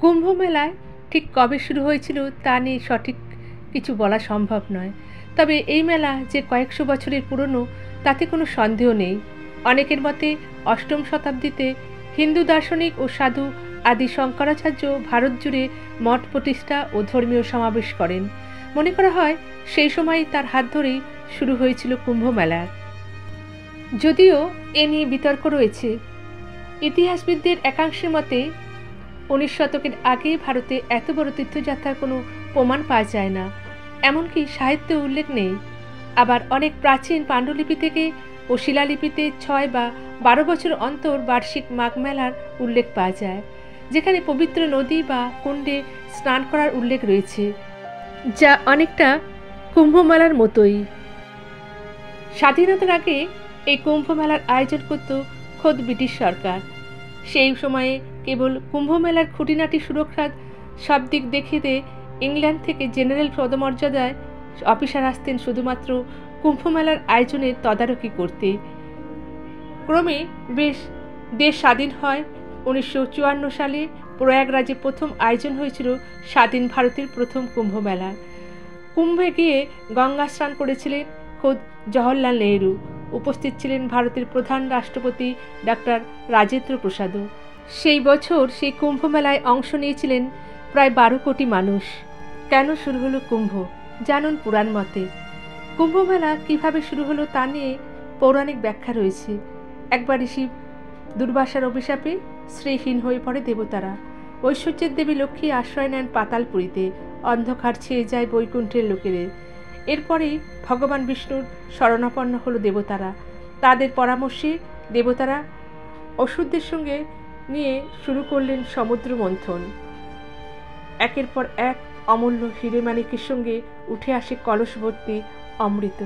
কুম্ভ মেলায় ঠিক কবে শুরু হয়েছিল তা নিয়ে সঠিক কিছু বলা সম্ভব নয়। তবে এই মেলা যে কয়েকশো বছরের পুরনো তাতে কোনো সন্দেহ নেই। অনেকের মতে অষ্টম শতাব্দীতে হিন্দু দার্শনিক ও সাধু আদি শঙ্করাচার্য ভারত জুড়ে মঠ প্রতিষ্ঠা ও ধর্মীয় সমাবেশ করেন। মনে করা হয় সেই সময়ই তার হাত ধরেই শুরু হয়েছিল কুম্ভ মেলা। যদিও এ নিয়ে বিতর্ক রয়েছে। ইতিহাসবিদদের একাংশের মতে 19 শতকের আগে ভারতে এত বড় তীর্থযাত্রার কোনো প্রমাণ পাওয়া যায় না, এমনকি সাহিত্যে উল্লেখ নেই। আবার অনেক প্রাচীন পাণ্ডুলিপি থেকে ও শিলালিপিতে 6 বা 12 বছর অন্তর বার্ষিক মাঘ মেলার উল্লেখ পাওয়া যায়, যেখানে পবিত্র নদী বা কুণ্ডে স্নান করার উল্লেখ রয়েছে, যা অনেকটা কুম্ভ মেলার মতোই। স্বাধীনতার আগে এই কুম্ভ মেলার আয়োজন করত খোদ ব্রিটিশ সরকার। সেই সময়ে কেবল কুম্ভ মেলার খুঁটিনাটি সুরক্ষার সব দিক দেখিতে ইংল্যান্ড থেকে জেনারেল পদমর্যাদায় অফিসার আসতেন শুধুমাত্র কুম্ভ মেলার আয়োজনের তদারকি করতে। ক্রমে বেশ দেশ স্বাধীন হয়। 1954 সালে প্রয়াগরাজে প্রথম আয়োজন হয়েছিল স্বাধীন ভারতের প্রথম কুম্ভ মেলা। কুম্ভে গিয়ে গঙ্গা স্নান করেছিলেন খোদ জওহরলাল নেহরু। উপস্থিত ছিলেন ভারতের প্রধান রাষ্ট্রপতি ডক্টর রাজেন্দ্র প্রসাদও। সেই বছর সেই কুম্ভ মেলায় অংশ নিয়েছিলেন প্রায় 12 কোটি মানুষ। কেন শুরু হলো কুম্ভ? জানুন পুরাণ মতে। কুম্ভ মেলা কীভাবে শুরু হলো তা নিয়ে পৌরাণিক ব্যাখ্যা রয়েছে। একবার ঋষি দুর্বাসার অভিশাপে শ্রীহীন হয়ে পড়ে দেবতারা। ঐশ্বর্যের দেবী লক্ষ্মী আশ্রয় নেন পাতালপুরীতে। অন্ধকার ছেয়ে যায় বৈকুণ্ঠের লোকেদের। এরপরেই ভগবান বিষ্ণুর শরণাপন্ন হলো দেবতারা। তাদের পরামর্শে দেবতারা অসুরদের সঙ্গে নিয়ে শুরু করলেন সমুদ্র মন্থন। একের পর এক অমূল্য হিরে মানিকের সঙ্গে উঠে আসে কলস ভর্তি অমৃত।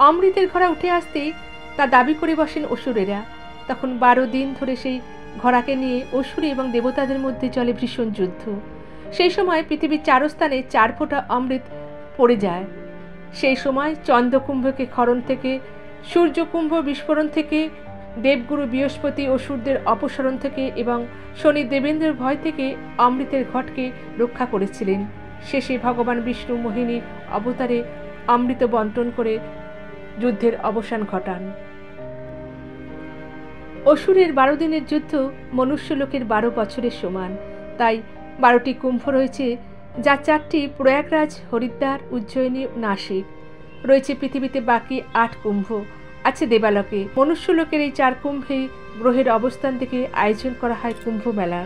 অমৃতের ঘড়া উঠে আসতেই তা দাবি করে বসেন অসুরেরা। তখন 12 দিন ধরে সেই ঘড়াকে নিয়ে অসুর এবং দেবতাদের মধ্যে চলে ভীষণ যুদ্ধ। সেই সময় পৃথিবীর 4 স্থানে 4 ফোঁটা অমৃত পড়ে যায়। সেই সময় চন্দ্রকুম্ভকে খরণ থেকে, সূর্যকুম্ভ বিস্ফোরণ থেকে, দেবগুরু বৃহস্পতি অসুরদের অপসরণ থেকে এবং শনি দেবেন্দ্রের ভয় থেকে অমৃতের ঘটকে রক্ষা করেছিলেন। শেষে ভগবান বিষ্ণু মোহিনীর অবতারে অমৃত বন্টন করে যুদ্ধের অবসান ঘটান। অসুরের 12 দিনের যুদ্ধ মনুষ্যলোকের 12 বছরের সমান। তাই 12টি কুম্ভ রয়েছে, যা 4টি প্রয়াগরাজ, হরিদ্বার, উজ্জয়িনী, নাসিক। রয়েছে পৃথিবীতে বাকি 8 কুম্ভ আছে দেবালোকে। মনুষ্যলোকের এই 4 কুম্ভে গ্রহের অবস্থান থেকে আয়োজন করা হয় কুম্ভ মেলা।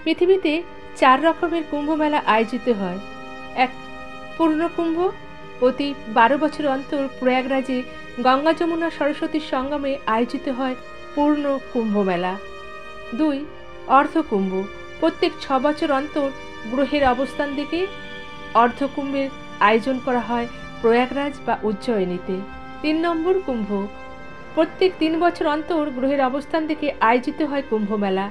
পৃথিবীতে 4 রকমের কুম্ভ মেলা আয়োজিত হয়। 1. পূর্ণ কুম্ভ, প্রতি 12 বছর অন্তর প্রয়াগরাজে গঙ্গা যমুনা সরস্বতীর সঙ্গমে আয়োজিত হয় পূর্ণ কুম্ভ মেলা। 2. অর্ধকুম্ভ, প্রত্যেক 6 বছর অন্তর গ্রহের অবস্থান দেখে অর্ধকুম্ভের আয়োজন করা হয় প্রয়াগরাজ বা উজ্জয়িনীতে। 3 নম্বর কুম্ভ, প্রত্যেক 3 বছর অন্তর গ্রহের অবস্থান দেখে আয়োজিত হয় কুম্ভ মেলা।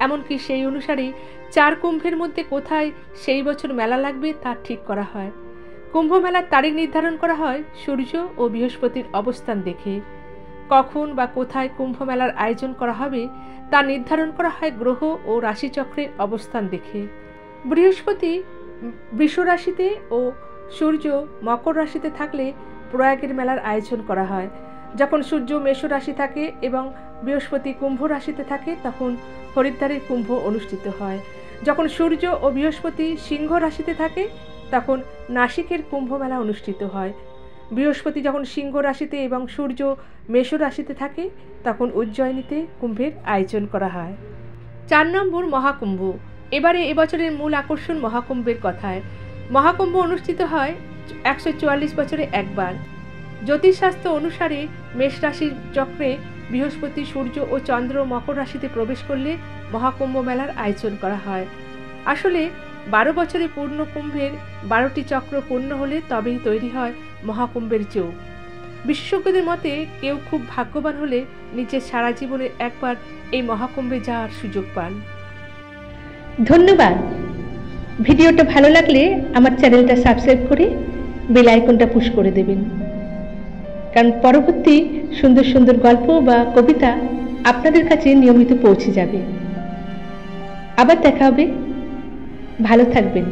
এমনকি সেই অনুসারে 4 কুম্ভের মধ্যে কোথায় সেই বছর মেলা লাগবে তা ঠিক করা হয়। কুম্ভ মেলার তারিখ নির্ধারণ করা হয় সূর্য ও বৃহস্পতির অবস্থান দেখে। কখন বা কোথায় কুম্ভ মেলার আয়োজন করা হবে তা নির্ধারণ করা হয় গ্রহ ও রাশিচক্রের অবস্থান দেখে। বৃহস্পতি বৃষ রাশিতে ও সূর্য মকর রাশিতে থাকলে প্রয়াগের মেলার আয়োজন করা হয়। যখন সূর্য মেষ রাশি থাকে এবং বৃহস্পতি কুম্ভ রাশিতে থাকে তখন হরিদ্বারের কুম্ভ অনুষ্ঠিত হয়। যখন সূর্য ও বৃহস্পতি সিংহ রাশিতে থাকে তখন নাসিকের কুম্ভ মেলা অনুষ্ঠিত হয়। বৃহস্পতি যখন সিংহ রাশিতে এবং সূর্য মেষ রাশিতে থাকে তখন উজ্জয়িনীতে কুম্ভের আয়োজন করা হয়। 4 নম্বর মহাকুম্ভ। এবারে এবছরের মূল আকর্ষণ মহাকুম্ভের কথায়। মহাকুম্ভ অনুষ্ঠিত হয় 144 বছরে একবার। জ্যোতিষশাস্ত্র অনুসারে মেষ রাশির চক্রে বৃহস্পতি, সূর্য ও চন্দ্র মকর রাশিতে প্রবেশ করলে মহাকুম্ভ মেলার আয়োজন করা হয়। আসলে 12 বছরে পূর্ণ কুম্ভের 12টি চক্র পূর্ণ হলে তবেই তৈরি হয় মহাকুম্ভের যোগ। বিশেষজ্ঞদের মতে কেউ খুব ভাগ্যবান হলে নিজের সারা জীবনে একবার এই মহাকুম্ভে যাওয়ার সুযোগ পান। ধন্যবাদ। ভিডিওটা ভালো লাগলে আমার চ্যানেলটা সাবস্ক্রাইব করে বেল আইকনটা পুশ করে দেবেন, কারণ পরবর্তী সুন্দর সুন্দর গল্প বা কবিতা আপনাদের কাছে নিয়মিত পৌঁছে যাবে। আবার দেখা হবে। ভালো থাকবেন।